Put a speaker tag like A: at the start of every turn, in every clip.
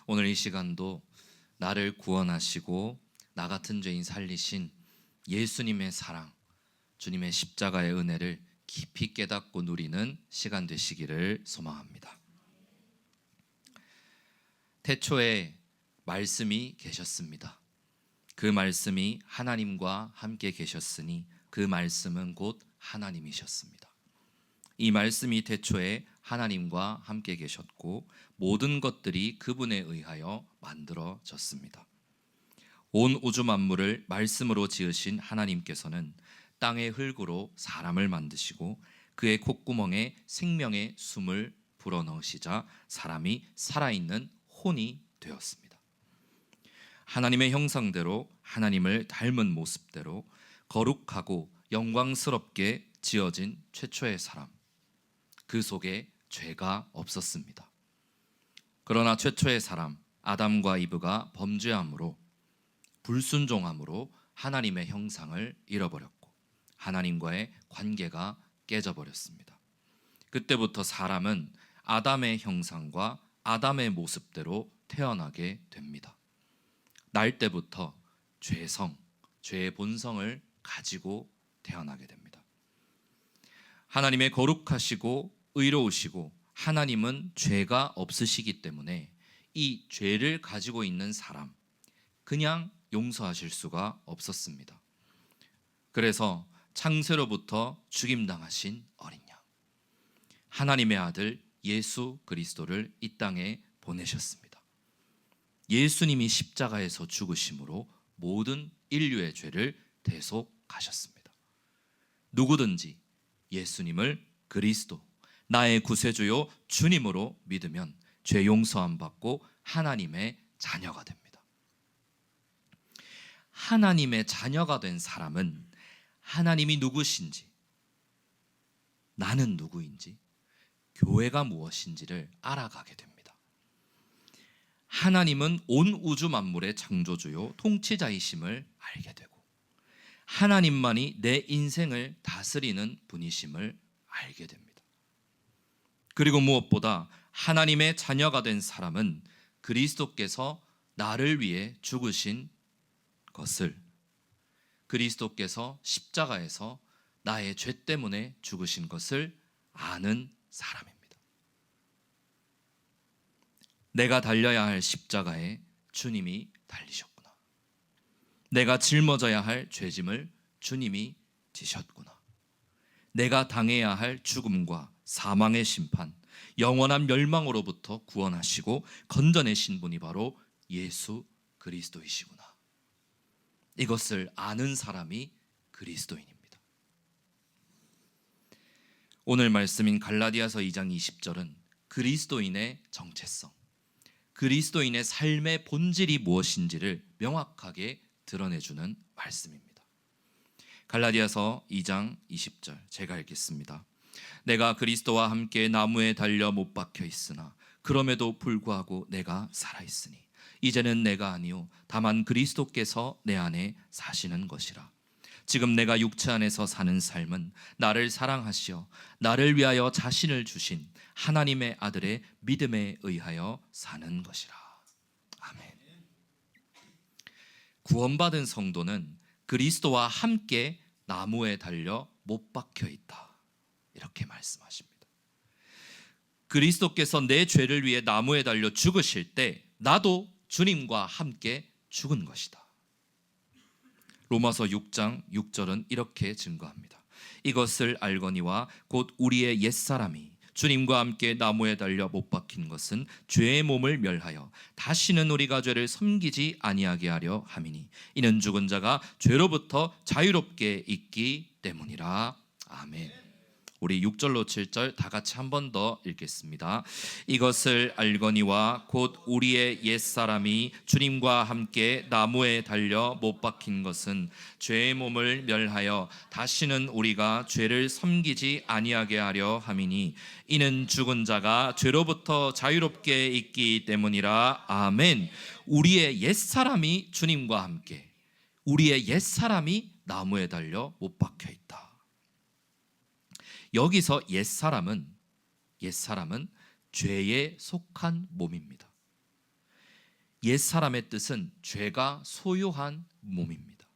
A: 오늘 이 시간도 나를 구원하시고 나 같은 죄인 살리신 예수님의 사랑, 주님의 십자가의 은혜를 깊이 깨닫고 누리는 시간 되시기를 소망합니다. 태초에 말씀이 계셨습니다. 그 말씀이 하나님과 함께 계셨으니 그 말씀은 곧 하나님이셨습니다. 이 말씀이 태초에 하나님과 함께 계셨고 모든 것들이 그분에 의하여 만들어졌습니다. 온 우주 만물을 말씀으로 지으신 하나님께서는 땅의 흙으로 사람을 만드시고 그의 콧구멍에 생명의 숨을 불어넣으시자 사람이 살아있는 혼이 되었습니다. 하나님의 형상대로 하나님을 닮은 모습대로 거룩하고 영광스럽게 지어진 최초의 사람, 그 속에 죄가 없었습니다. 그러나 최초의 사람 아담과 이브가 범죄함으로 불순종함으로 하나님의 형상을 잃어버렸고 하나님과의 관계가 깨져버렸습니다. 그때부터 사람은 아담의 형상과 아담의 모습대로 태어나게 됩니다. 날 때부터 죄성, 죄의 본성을 가지고 태어나게 됩니다. 하나님의 거룩하시고 의로우시고 하나님은 죄가 없으시기 때문에 이 죄를 가지고 있는 사람 그냥 용서하실 수가 없었습니다. 그래서 창세로부터 죽임당하신 어린 양, 하나님의 아들 예수 그리스도를 이 땅에 보내셨습니다. 예수님이 십자가에서 죽으심으로 모든 인류의 죄를 대속하셨습니다. 누구든지 예수님을 그리스도, 나의 구세주요 주님으로 믿으면 죄 용서함 받고 하나님의 자녀가 됩니다. 하나님의 자녀가 된 사람은 하나님이 누구신지, 나는 누구인지, 교회가 무엇인지를 알아가게 됩니다. 하나님은 온 우주 만물의 창조주요 통치자이심을 알게 되고 하나님만이 내 인생을 다스리는 분이심을 알게 됩니다. 그리고 무엇보다 하나님의 자녀가 된 사람은 그리스도께서 나를 위해 죽으신 것을, 그리스도께서 십자가에서 나의 죄 때문에 죽으신 것을 아는 사람입니다. 내가 달려야 할 십자가에 주님이 달리셨구나. 내가 짊어져야 할 죄짐을 주님이 지셨구나. 내가 당해야 할 죽음과 사망의 심판, 영원한 멸망으로부터 구원하시고 건져내신 분이 바로 예수 그리스도이시구나. 이것을 아는 사람이 그리스도인입니다. 오늘 말씀인 갈라디아서 2장 20절은 그리스도인의 정체성, 그리스도인의 삶의 본질이 무엇인지를 명확하게 드러내주는 말씀입니다. 갈라디아서 2장 20절 제가 읽겠습니다. 내가 그리스도와 함께 나무에 달려 못 박혀 있으나 그럼에도 불구하고 내가 살아있으니 이제는 내가 아니요 다만 그리스도께서 내 안에 사시는 것이라. 지금 내가 육체 안에서 사는 삶은 나를 사랑하시어 나를 위하여 자신을 주신 하나님의 아들의 믿음에 의하여 사는 것이라. 아멘. 구원받은 성도는 그리스도와 함께 나무에 달려 못 박혀 있다, 이렇게 말씀하십니다. 그리스도께서 내 죄를 위해 나무에 달려 죽으실 때 나도 주님과 함께 죽은 것이다. 로마서 6장 6절은 이렇게 증거합니다. 이것을 알거니와 곧 우리의 옛사람이 주님과 함께 나무에 달려 못 박힌 것은 죄의 몸을 멸하여 다시는 우리가 죄를 섬기지 아니하게 하려 함이니 이는 죽은 자가 죄로부터 자유롭게 있기 때문이라. 아멘. 우리 6절로 7절 다 같이 한 번 더 읽겠습니다. 이것을 알거니와 곧 우리의 옛사람이 주님과 함께 나무에 달려 못 박힌 것은 죄의 몸을 멸하여 다시는 우리가 죄를 섬기지 아니하게 하려 함이니 이는 죽은 자가 죄로부터 자유롭게 있기 때문이라. 아멘. 우리의 옛사람이 주님과 함께, 우리의 옛사람이 나무에 달려 못 박혀 있다. 여기서 옛사람은 죄에 속한 몸입니다. 옛사람의 뜻은 죄가 소유한 몸입니다.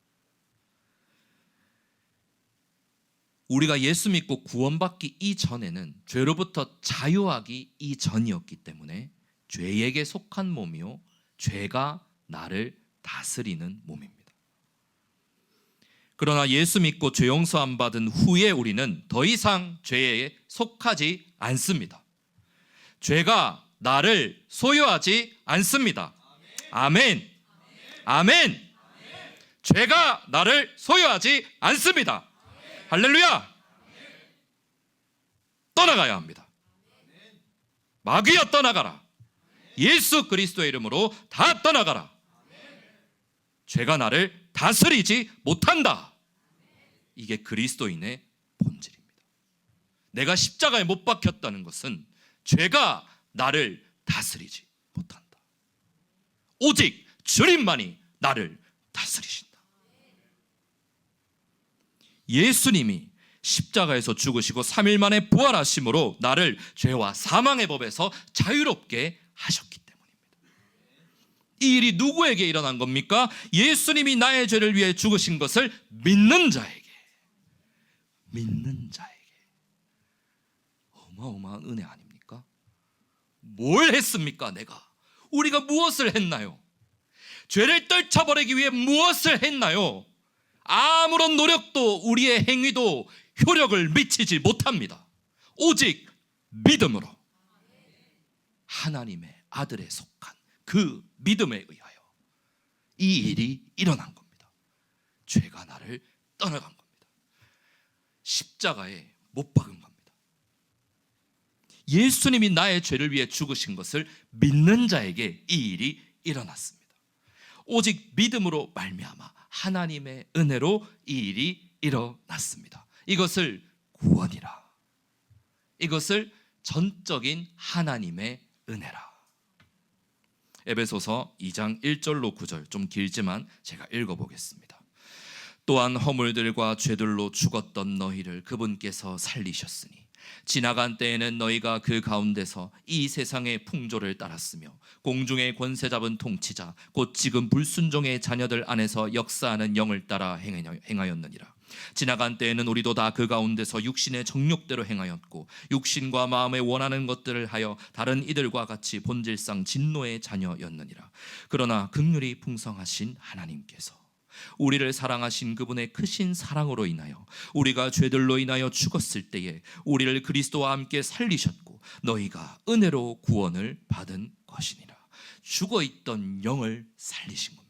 A: 우리가 예수 믿고 구원받기 이전에는 죄로부터 자유하기 이전이었기 때문에 죄에게 속한 몸이요, 죄가 나를 다스리는 몸입니다. 그러나 예수 믿고 죄 용서함 받은 후에 우리는 더 이상 죄에 속하지 않습니다. 죄가 나를 소유하지 않습니다. 아멘. 아멘. 죄가 나를 소유하지 않습니다. 할렐루야. 떠나가야 합니다. 마귀야 떠나가라. 예수 그리스도의 이름으로 다 떠나가라. 죄가 나를 다스리지 못한다. 이게 그리스도인의 본질입니다. 내가 십자가에 못 박혔다는 것은 죄가 나를 다스리지 못한다. 오직 주님만이 나를 다스리신다. 예수님이 십자가에서 죽으시고 3일 만에 부활하심으로 나를 죄와 사망의 법에서 자유롭게 하셨기 때문입니다. 이 일이 누구에게 일어난 겁니까? 예수님이 나의 죄를 위해 죽으신 것을 믿는 자에게. 믿는 자에게. 어마어마한 은혜 아닙니까? 뭘 했습니까? 우리가 무엇을 했나요? 죄를 떨쳐버리기 위해 무엇을 했나요? 아무런 노력도 우리의 행위도 효력을 미치지 못합니다. 오직 믿음으로 하나님의 아들에 속한 그 믿음에 의하여 이 일이 일어난 겁니다. 죄가 나를 떠나간 겁니다. 십자가에 못 박은 겁니다. 예수님이 나의 죄를 위해 죽으신 것을 믿는 자에게 이 일이 일어났습니다. 오직 믿음으로 말미암아 하나님의 은혜로 이 일이 일어났습니다. 이것을 구원이라. 이것을 전적인 하나님의 은혜라. 에베소서 2장 1절로 9절, 좀 길지만 제가 읽어보겠습니다. 또한 허물들과 죄들로 죽었던 너희를 그분께서 살리셨으니 지나간 때에는 너희가 그 가운데서 이 세상의 풍조를 따랐으며 공중의 권세 잡은 통치자 곧 지금 불순종의 자녀들 안에서 역사하는 영을 따라 행하였느니라. 지나간 때에는 우리도 다 그 가운데서 육신의 정욕대로 행하였고 육신과 마음에 원하는 것들을 하여 다른 이들과 같이 본질상 진노의 자녀였느니라. 그러나 긍휼이 풍성하신 하나님께서 우리를 사랑하신 그분의 크신 사랑으로 인하여 우리가 죄들로 인하여 죽었을 때에 우리를 그리스도와 함께 살리셨고 너희가 은혜로 구원을 받은 것이니라. 죽어있던 영을 살리신 겁니다.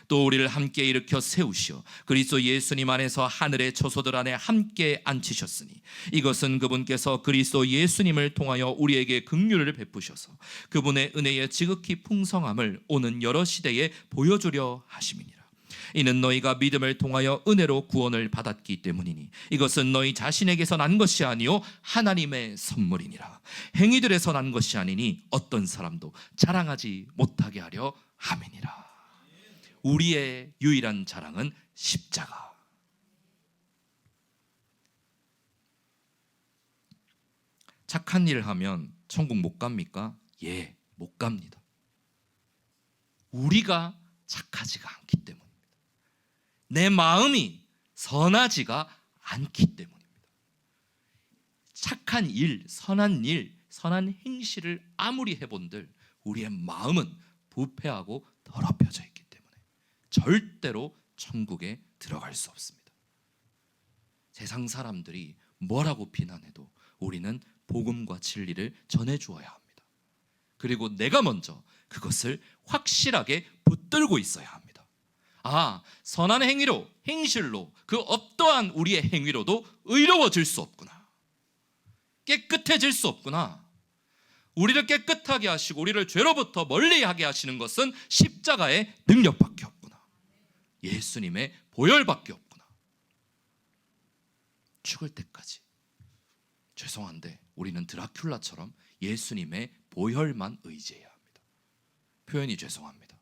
A: 또 우리를 함께 일으켜 세우시어 그리스도 예수님 안에서 하늘의 처소들 안에 함께 앉히셨으니 이것은 그분께서 그리스도 예수님을 통하여 우리에게 긍휼을 베푸셔서 그분의 은혜의 지극히 풍성함을 오는 여러 시대에 보여주려 하심이니라. 이는 너희가 믿음을 통하여 은혜로 구원을 받았기 때문이니 이것은 너희 자신에게서 난 것이 아니요 하나님의 선물이니라. 행위들에서 난 것이 아니니 어떤 사람도 자랑하지 못하게 하려 함이니라. 우리의 유일한 자랑은 십자가. 착한 일을 하면 천국 못 갑니까? 예, 못 갑니다. 우리가 착하지가 않기 때문입니다. 내 마음이 선하지가 않기 때문입니다. 착한 일, 선한 행실을 아무리 해본들 우리의 마음은 부패하고 더럽혀져 있기 때문에 절대로 천국에 들어갈 수 없습니다. 세상 사람들이 뭐라고 비난해도 우리는 복음과 진리를 전해주어야 합니다. 그리고 내가 먼저 그것을 확실하게 붙들고 있어야 합니다. 선한 행위로, 행실로, 그 어떠한 우리의 행위로도 의로워질 수 없구나. 깨끗해질 수 없구나. 우리를 깨끗하게 하시고 우리를 죄로부터 멀리하게 하시는 것은 십자가의 능력밖에 없구나. 예수님의 보혈밖에 없구나. 죽을 때까지. 죄송한데 우리는 드라큘라처럼 예수님의 보혈만 의지해야 합니다. 표현이 죄송합니다.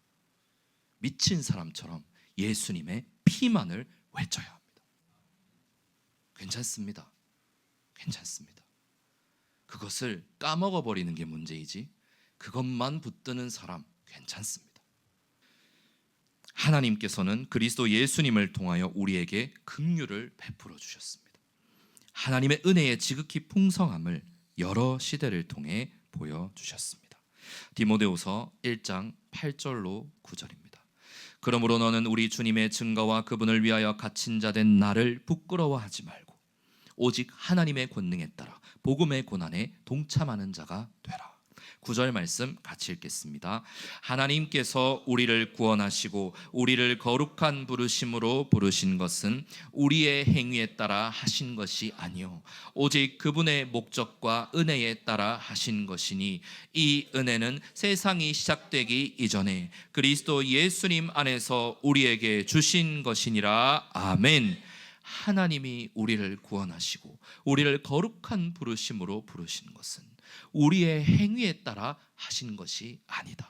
A: 미친 사람처럼 예수님의 피만을 외쳐야 합니다. 괜찮습니다. 괜찮습니다. 그것을 까먹어버리는 게 문제이지 그것만 붙드는 사람 괜찮습니다. 하나님께서는 그리스도 예수님을 통하여 우리에게 긍휼을 베풀어 주셨습니다. 하나님의 은혜의 지극히 풍성함을 여러 시대를 통해 보여주셨습니다. 디모데후서 1장 8절로 9절입니다. 그러므로 너는 우리 주님의 증거와 그분을 위하여 갇힌 자 된 나를 부끄러워하지 말고 오직 하나님의 권능에 따라 복음의 고난에 동참하는 자가 되라. 9절 말씀 같이 읽겠습니다. 하나님께서 우리를 구원하시고 우리를 거룩한 부르심으로 부르신 것은 우리의 행위에 따라 하신 것이 아니요 오직 그분의 목적과 은혜에 따라 하신 것이니 이 은혜는 세상이 시작되기 이전에 그리스도 예수님 안에서 우리에게 주신 것이니라. 아멘. 하나님이 우리를 구원하시고 우리를 거룩한 부르심으로 부르신 것은 우리의 행위에 따라 하신 것이 아니다.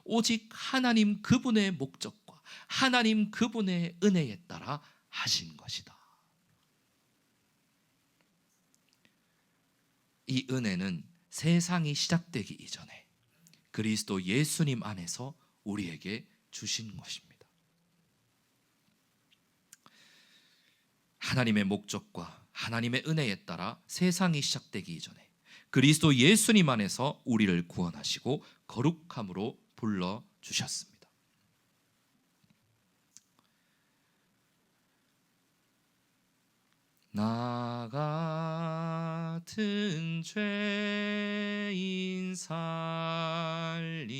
A: 오직 하나님 그분의 목적과 하나님 그분의 은혜에 따라 하신 것이다. 이 은혜는 세상이 시작되기 이전에 그리스도 예수님 안에서 우리에게 주신 것입니다. 하나님의 목적과 하나님의 은혜에 따라 세상이 시작되기 이전에 그리스도 예수님 안에서 우리를 구원하시고 거룩함으로 불러주셨습니다. 나 같은 죄인 살리신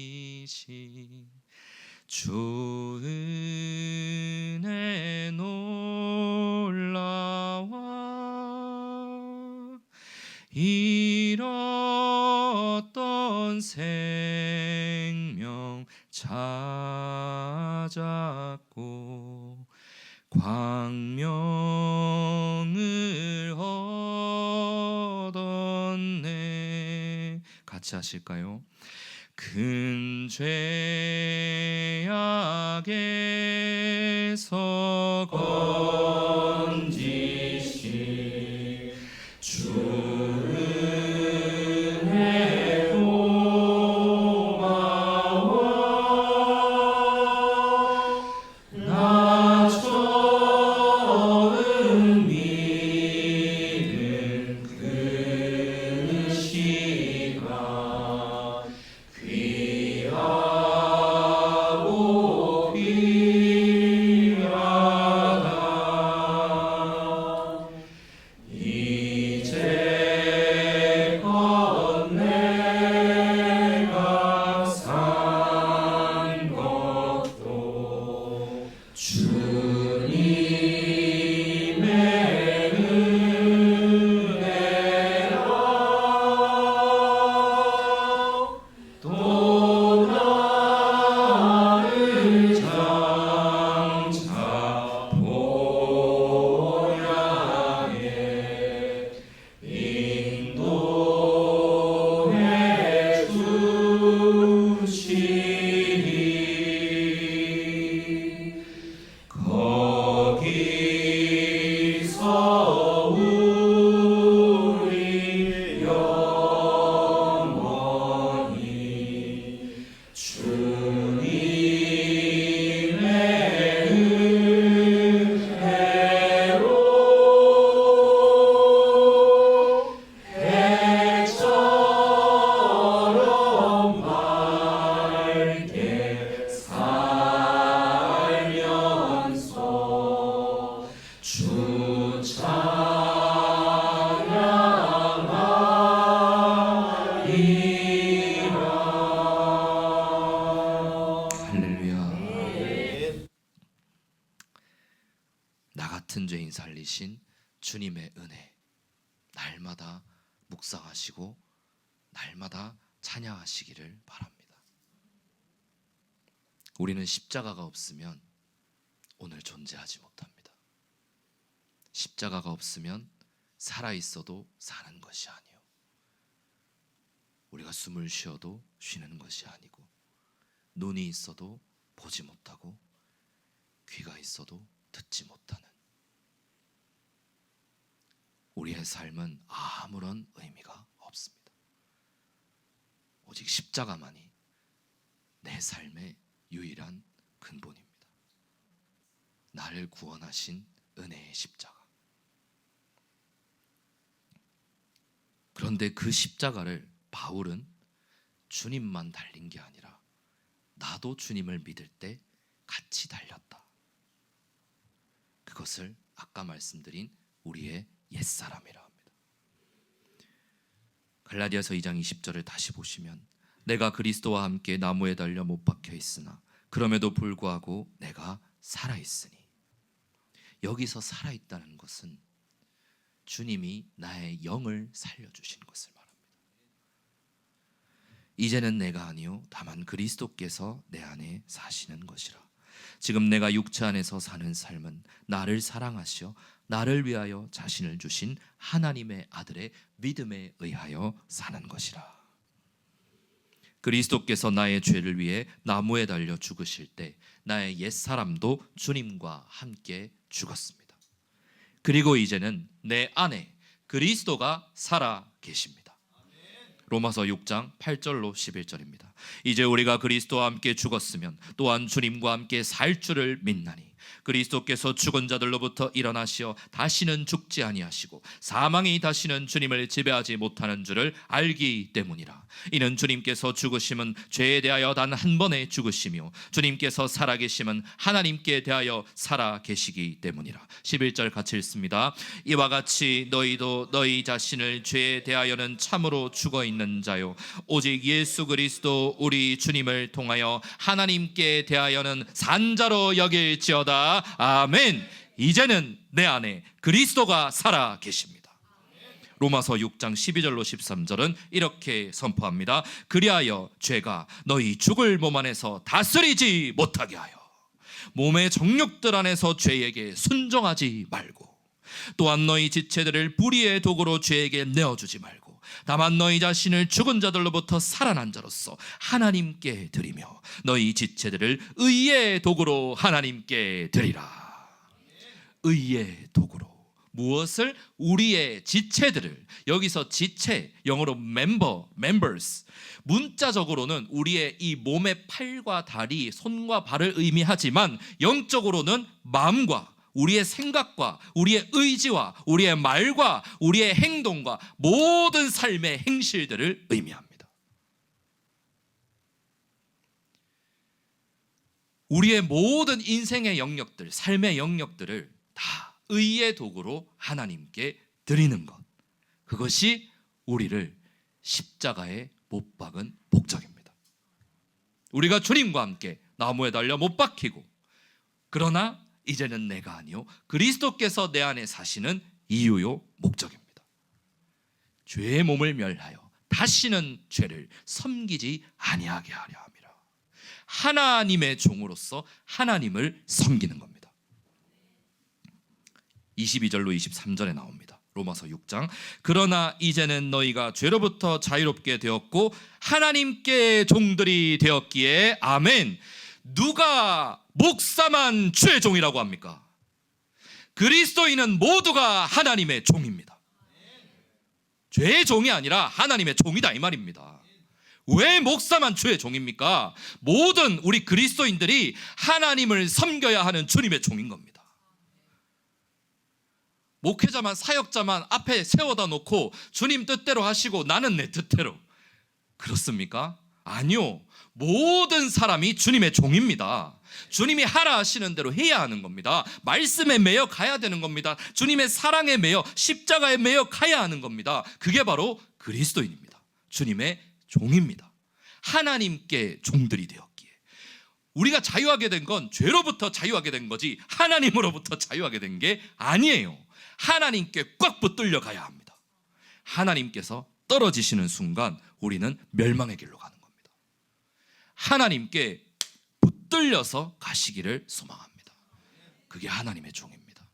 A: 주 은혜 놀라워 잃었던 생명 찾았고 광명을 얻었네. 같이 하실까요? 큰 죄악에서 건지시 주 같은 죄인 살리신 주님의 은혜 날마다 묵상하시고 날마다 찬양하시기를 바랍니다. 우리는 십자가가 없으면 오늘 존재하지 못합니다. 십자가가 없으면 살아있어도 사는 것이 아니요 우리가 숨을 쉬어도 쉬는 것이 아니고 눈이 있어도 보지 못하고 귀가 있어도 듣지 못하는 우리의 삶은 아무런 의미가 없습니다. 오직 십자가만이 내 삶의 유일한 근본입니다. 나를 구원하신 은혜의 십자가. 그런데 그 십자가를 바울은 주님만 달린 게 아니라 나도 주님을 믿을 때 같이 달렸다. 그것을 아까 말씀드린 우리의 옛사람이라 합니다. 갈라디아서 2장 20절을 다시 보시면 내가 그리스도와 함께 나무에 달려 못 박혀 있으나 그럼에도 불구하고 내가 살아있으니. 여기서 살아있다는 것은 주님이 나의 영을 살려주신 것을 말합니다. 이제는 내가 아니요 다만 그리스도께서 내 안에 사시는 것이라. 지금 내가 육체 안에서 사는 삶은 나를 사랑하시어 나를 위하여 자신을 주신 하나님의 아들의 믿음에 의하여 사는 것이라. 그리스도께서 나의 죄를 위해 나무에 달려 죽으실 때 나의 옛사람도 주님과 함께 죽었습니다. 그리고 이제는 내 안에 그리스도가 살아 계십니다. 로마서 6장 8절로 11절입니다. 이제 우리가 그리스도와 함께 죽었으면 또한 주님과 함께 살 줄을 믿나니 그리스도께서 죽은 자들로부터 일어나시어 다시는 죽지 아니하시고 사망이 다시는 주님을 지배하지 못하는 줄을 알기 때문이라. 이는 주님께서 죽으심은 죄에 대하여 단 한 번에 죽으시며 주님께서 살아계심은 하나님께 대하여 살아계시기 때문이라. 11절 같이 읽습니다. 이와 같이 너희도 너희 자신을 죄에 대하여는 참으로 죽어있는 자요 오직 예수 그리스도 우리 주님을 통하여 하나님께 대하여는 산 자로 여길지어다. 아멘. 이제는 내 안에 그리스도가 살아 계십니다. 로마서 6장 12절로 13절은 이렇게 선포합니다. 그리하여 죄가 너희 죽을 몸 안에서 다스리지 못하게 하여 몸의 정욕들 안에서 죄에게 순종하지 말고 또한 너희 지체들을 불의의 도구로 죄에게 내어주지 말고 다만 너희 자신을 죽은 자들로부터 살아난 자로서 하나님께 드리며 너희 지체들을 의의 도구로 하나님께 드리라. 의의 도구로. 무엇을? 우리의 지체들을. 여기서 지체, 영어로 members. 문자적으로는 우리의 이 몸의 팔과 다리, 손과 발을 의미하지만 영적으로는 마음과 우리의 생각과 우리의 의지와 우리의 말과 우리의 행동과 모든 삶의 행실들을 의미합니다. 우리의 모든 인생의 영역들, 삶의 영역들을 다 의의 도구로 하나님께 드리는 것, 그것이 우리를 십자가에 못 박은 목적입니다. 우리가 주님과 함께 나무에 달려 못 박히고, 그러나 이제는 내가 아니요 그리스도께서 내 안에 사시는 이유요 목적입니다. 죄의 몸을 멸하여 다시는 죄를 섬기지 아니하게 하려 함이라. 하나님의 종으로서 하나님을 섬기는 겁니다. 22절로 23절에 나옵니다. 로마서 6장. 그러나 이제는 너희가 죄로부터 자유롭게 되었고 하나님께 종들이 되었기에 아멘. 누가 목사만 주의 종이라고 합니까? 그리스도인은 모두가 하나님의 종입니다. 죄의 종이 아니라 하나님의 종이다 이 말입니다. 왜 목사만 주의 종입니까? 모든 우리 그리스도인들이 하나님을 섬겨야 하는 주님의 종인 겁니다. 목회자만 사역자만 앞에 세워다 놓고 주님 뜻대로 하시고 나는 내 뜻대로, 그렇습니까? 아니요. 모든 사람이 주님의 종입니다. 주님이 하라 하시는 대로 해야 하는 겁니다. 말씀에 매여 가야 되는 겁니다. 주님의 사랑에 매여 십자가에 매여 가야 하는 겁니다. 그게 바로 그리스도인입니다. 주님의 종입니다. 하나님께 종들이 되었기에 우리가 자유하게 된 건 죄로부터 자유하게 된 거지 하나님으로부터 자유하게 된 게 아니에요. 하나님께 꽉 붙들려 가야 합니다. 하나님께서 떨어지시는 순간 우리는 멸망의 길로 가는 겁니다. 하나님께 붙들려서 가시기를 소망합니다. 그게 하나님의 종입니다.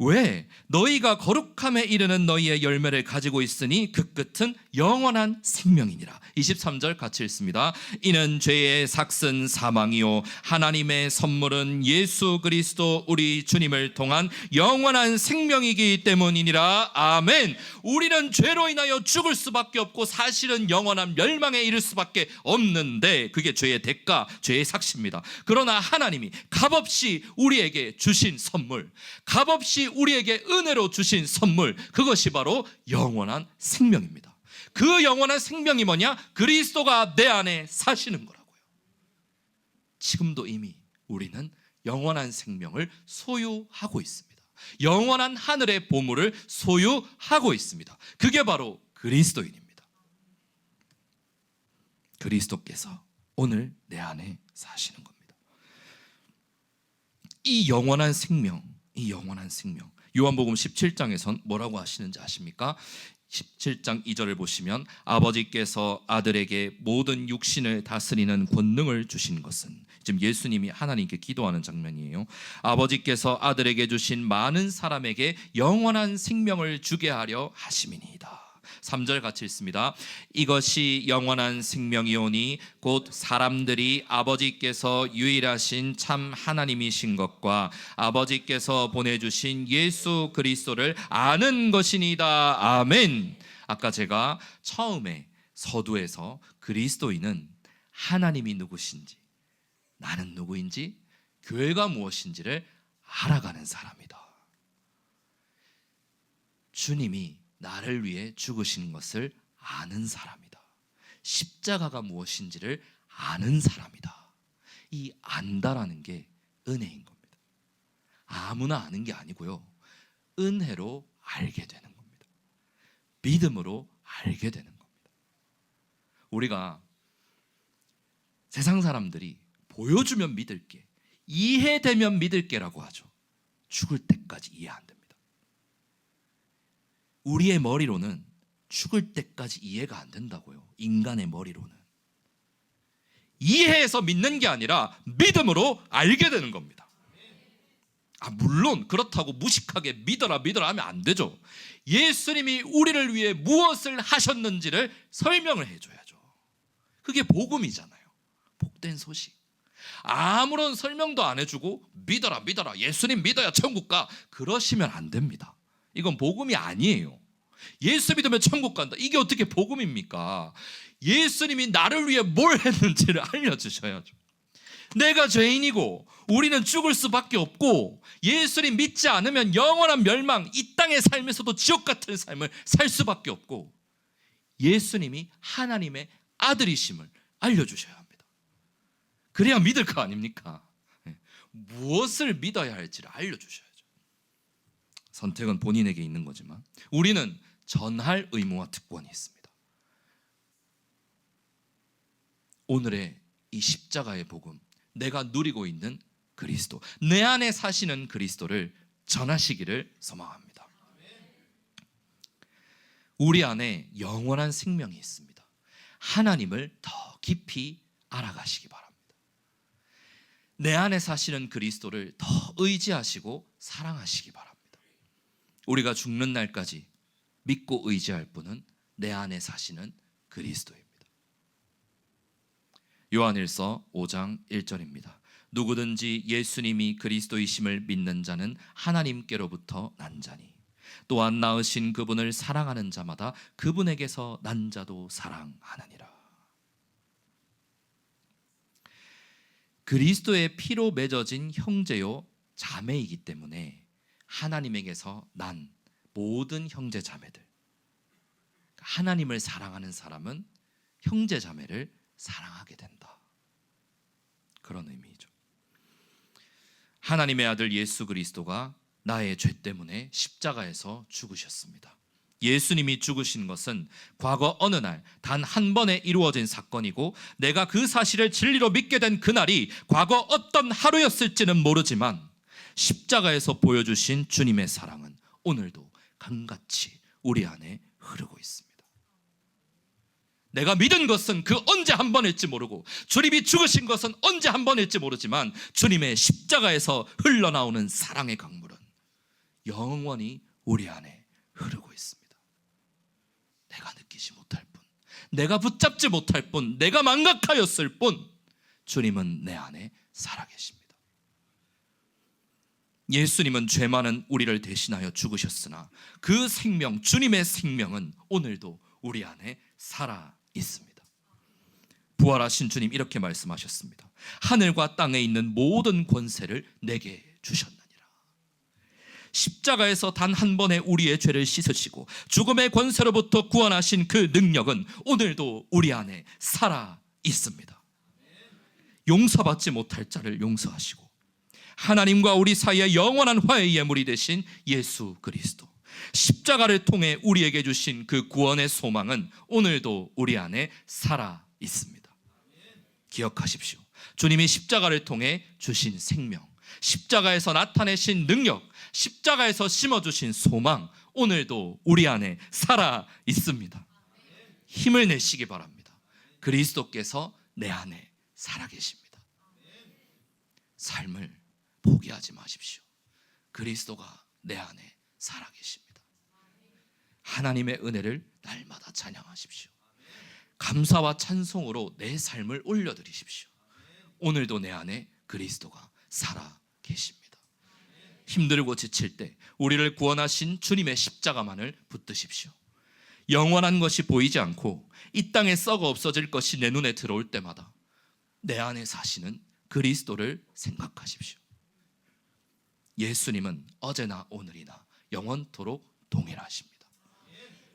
A: 왜? 너희가 거룩함에 이르는 너희의 열매를 가지고 있으니 그 끝은 영원한 생명이니라. 23절 같이 읽습니다. 이는 죄의 삭은 사망이요 하나님의 선물은 예수 그리스도 우리 주님을 통한 영원한 생명이기 때문이니라. 아멘. 우리는 죄로 인하여 죽을 수밖에 없고 사실은 영원한 멸망에 이를 수밖에 없는데 그게 죄의 대가, 죄의 삭시입니다. 그러나 하나님이 값없이 우리에게 주신 선물, 값없이 우리에게 은혜로 주신 선물, 그것이 바로 영원한 생명입니다. 그 영원한 생명이 뭐냐? 그리스도가 내 안에 사시는 거라고요. 지금도 이미 우리는 영원한 생명을 소유하고 있습니다. 영원한 하늘의 보물을 소유하고 있습니다. 그게 바로 그리스도인입니다. 그리스도께서 오늘 내 안에 사시는 겁니다. 이 영원한 생명, 요한복음 17장에선 뭐라고 하시는지 아십니까? 17장 2절을 보시면 아버지께서 아들에게 모든 육신을 다스리는 권능을 주신 것은, 지금 예수님이 하나님께 기도하는 장면이에요. 아버지께서 아들에게 주신 많은 사람에게 영원한 생명을 주게 하려 하심이니이다. 3절 같이 읽습니다. 이것이 영원한 생명이오니 곧 사람들이 아버지께서 유일하신 참 하나님이신 것과 아버지께서 보내주신 예수 그리스도를 아는 것이니이다. 아멘. 아까 제가 처음에 서두에서 그리스도인은 하나님이 누구신지, 나는 누구인지, 교회가 무엇인지를 알아가는 사람이다. 주님이 나를 위해 죽으신 것을 아는 사람이다. 십자가가 무엇인지를 아는 사람이다. 이 안다라는 게 은혜인 겁니다. 아무나 아는 게 아니고요, 은혜로 알게 되는 겁니다. 믿음으로 알게 되는 겁니다. 우리가 세상 사람들이 보여주면 믿을게, 이해되면 믿을게라고 하죠. 죽을 때까지 이해 안 됩니다. 우리의 머리로는 죽을 때까지 이해가 안 된다고요. 인간의 머리로는. 이해해서 믿는 게 아니라 믿음으로 알게 되는 겁니다. 물론 그렇다고 무식하게 믿어라 하면 안 되죠. 예수님이 우리를 위해 무엇을 하셨는지를 설명을 해줘야죠. 그게 복음이잖아요. 복된 소식. 아무런 설명도 안 해주고 믿어라 예수님 믿어야 천국 가, 그러시면 안 됩니다. 이건 복음이 아니에요. 예수 믿으면 천국 간다, 이게 어떻게 복음입니까? 예수님이 나를 위해 뭘 했는지를 알려주셔야죠. 내가 죄인이고 우리는 죽을 수밖에 없고 예수님 믿지 않으면 영원한 멸망, 이 땅의 삶에서도 지옥 같은 삶을 살 수밖에 없고 예수님이 하나님의 아들이심을 알려주셔야 합니다. 그래야 믿을 거 아닙니까? 무엇을 믿어야 할지를 알려주셔야죠. 선택은 본인에게 있는 거지만 우리는 전할 의무와 특권이 있습니다. 오늘의 이 십자가의 복음, 내가 누리고 있는 그리스도, 내 안에 사시는 그리스도를 전하시기를 소망합니다. 우리 안에 영원한 생명이 있습니다. 하나님을 더 깊이 알아가시기 바랍니다. 내 안에 사시는 그리스도를 더 의지하시고 사랑하시기 바랍니다. 우리가 죽는 날까지 믿고 의지할 분은 내 안에 사시는 그리스도입니다. 요한일서 5장 1절입니다. 누구든지 예수님이 그리스도이심을 믿는 자는 하나님께로부터 난 자니 또한 낳으신 그분을 사랑하는 자마다 그분에게서 난 자도 사랑하느니라. 그리스도의 피로 맺어진 형제요 자매이기 때문에 하나님에게서 난 모든 형제 자매들, 하나님을 사랑하는 사람은 형제 자매를 사랑하게 된다, 그런 의미죠. 하나님의 아들 예수 그리스도가 나의 죄 때문에 십자가에서 죽으셨습니다. 예수님이 죽으신 것은 과거 어느 날 단 한 번에 이루어진 사건이고 내가 그 사실을 진리로 믿게 된 그날이 과거 어떤 하루였을지는 모르지만 십자가에서 보여주신 주님의 사랑은 오늘도 강같이 우리 안에 흐르고 있습니다. 내가 믿은 것은 그 언제 한 번일지 모르고 주님이 죽으신 것은 언제 한 번일지 모르지만 주님의 십자가에서 흘러나오는 사랑의 강물은 영원히 우리 안에 흐르고 있습니다. 내가 느끼지 못할 뿐, 내가 붙잡지 못할 뿐, 내가 망각하였을 뿐, 주님은 내 안에 살아계십니다. 예수님은 죄 많은 우리를 대신하여 죽으셨으나 그 생명, 주님의 생명은 오늘도 우리 안에 살아 있습니다. 부활하신 주님 이렇게 말씀하셨습니다. 하늘과 땅에 있는 모든 권세를 내게 주셨느니라. 십자가에서 단 한 번에 우리의 죄를 씻으시고 죽음의 권세로부터 구원하신 그 능력은 오늘도 우리 안에 살아 있습니다. 용서받지 못할 자를 용서하시고 하나님과 우리 사이에 영원한 화해의 예물이 되신 예수 그리스도, 십자가를 통해 우리에게 주신 그 구원의 소망은 오늘도 우리 안에 살아 있습니다. 기억하십시오. 주님이 십자가를 통해 주신 생명, 십자가에서 나타내신 능력, 십자가에서 심어주신 소망, 오늘도 우리 안에 살아 있습니다. 힘을 내시기 바랍니다. 그리스도께서 내 안에 살아계십니다. 삶을 포기하지 마십시오. 그리스도가 내 안에 살아계십니다. 하나님의 은혜를 날마다 찬양하십시오. 감사와 찬송으로 내 삶을 올려드리십시오. 오늘도 내 안에 그리스도가 살아계십니다. 힘들고 지칠 때 우리를 구원하신 주님의 십자가만을 붙드십시오. 영원한 것이 보이지 않고 이 땅에 썩어 없어질 것이 내 눈에 들어올 때마다 내 안에 사시는 그리스도를 생각하십시오. 예수님은 어제나 오늘이나 영원토록 동일하십니다.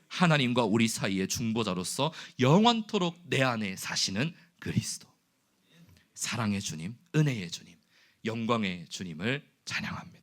A: 하나님과 우리 사이의 중보자로서 영원토록 내 안에 사시는 그리스도, 사랑의 주님, 은혜의 주님, 영광의 주님을 찬양합니다.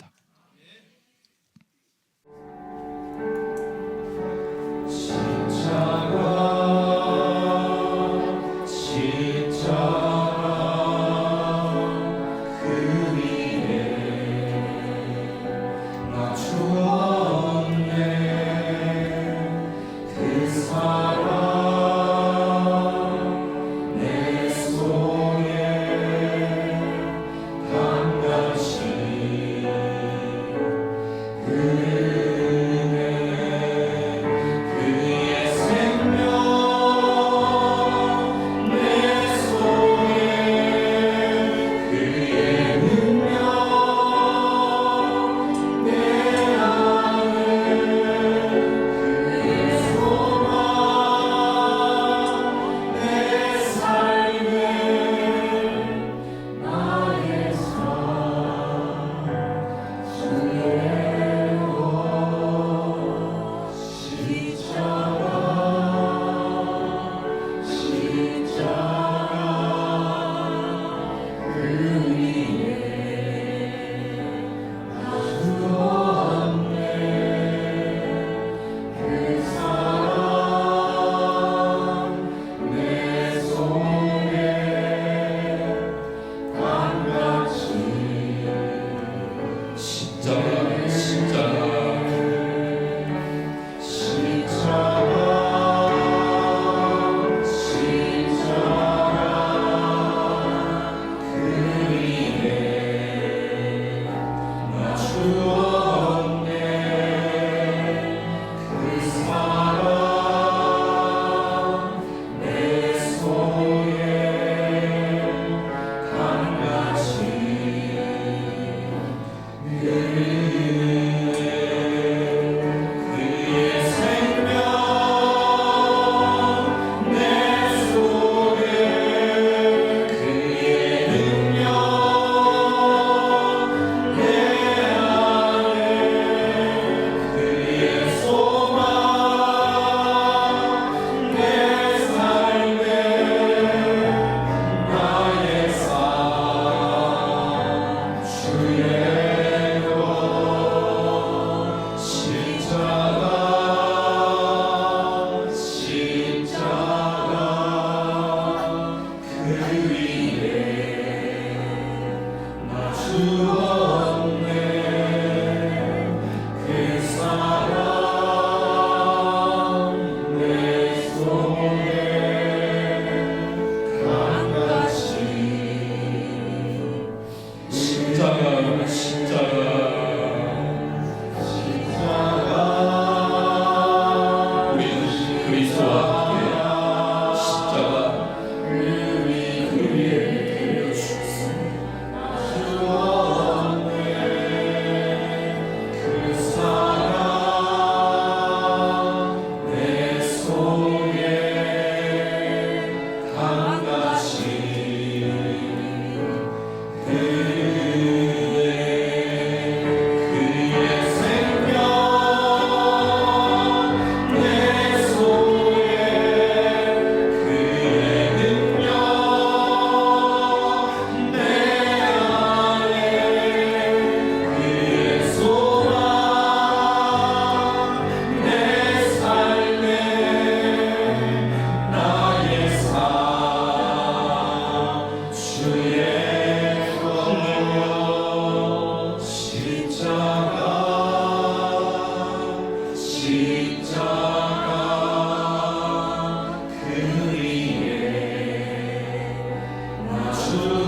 B: 주